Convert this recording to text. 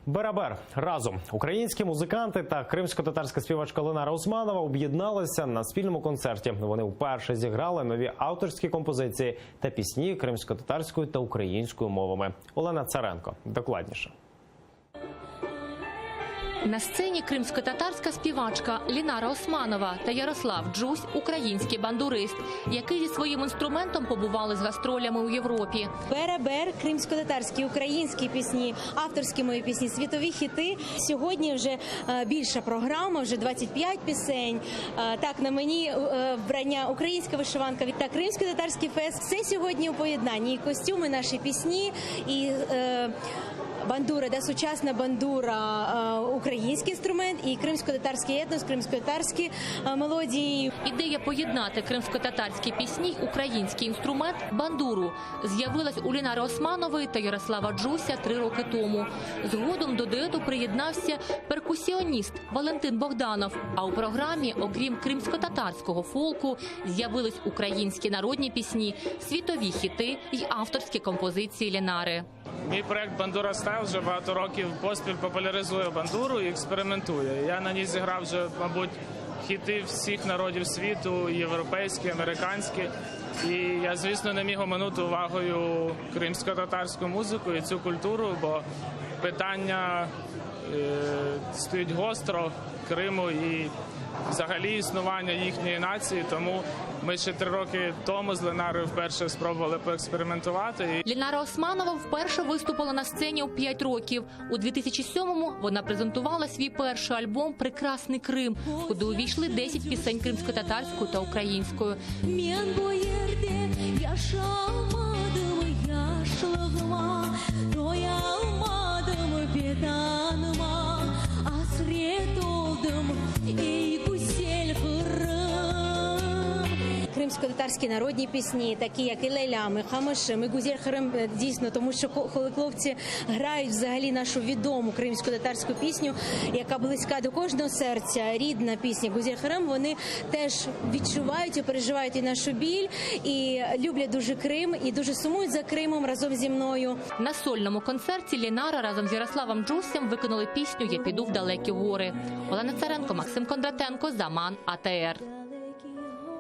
Берабер разом українські музиканти та кримсько-татарська співачка Ленара Османова об'єдналися на спільному концерті. Вони вперше зіграли нові авторські композиції та пісні кримсько-татарською та українською мовами. Олена Царенко докладніше. На сцені кримсько-татарська співачка Ленара Османова та Ярослав Джусь – український бандурист, які зі своїм інструментом побували з гастролями у Європі. Берабер, кримсько-татарські, українські пісні, авторські мої пісні, світові хіти. Сьогодні вже більша програма, вже 25 пісень. Так, на мені вбрання українська вишиванка та кримсько-татарський фест. Все сьогодні у поєднанні. І костюми, наші пісні, і бандура, сучасна бандура, український інструмент і кримсько-татарський етнос, кримсько-татарські мелодії. Ідея поєднати кримсько-татарські пісні й український інструмент – бандуру – з'явилась у Ленари Османової та Ярослава Джуся 3 роки тому. Згодом до дуету приєднався перкусіоніст Валентин Богданов. А у програмі, окрім кримсько-татарського фолку, з'явились українські народні пісні, світові хіти й авторські композиції Ленари. Мій проект «Бандура Стайл» вже багато років поспіль популяризує бандуру і експериментує. Я на ній зіграв вже, мабуть, хіти всіх народів світу, європейські, американські. І я, звісно, не міг оминути увагою кримсько-татарську музику і цю культуру, бо питання стоїть гостро Криму і взагалі існування їхньої нації, тому ми ще 3 роки тому з Ленарою вперше спробували поекспериментувати. Ленара Османова вперше виступила на сцені у 5 років. У 2007-му вона презентувала свій перший альбом «Прекрасний Крим», куди увійшли 10 пісень кримсько-татарською та українською. Кримсько-татарські народні пісні, такі як і Лейлями, Хамишим, і Гузель-Херем, дійсно, тому що коли хлопці грають взагалі нашу відому кримсько-татарську пісню, яка близька до кожного серця, рідна пісня Гузель-Херем, вони теж відчувають і переживають і нашу біль, і люблять дуже Крим, і дуже сумують за Кримом разом зі мною. На сольному концерті Ленара разом з Ярославом Джусем виконали пісню «Я піду в далекі гори». Олена Царенко, Максим Кондратенко, Заман, АТР.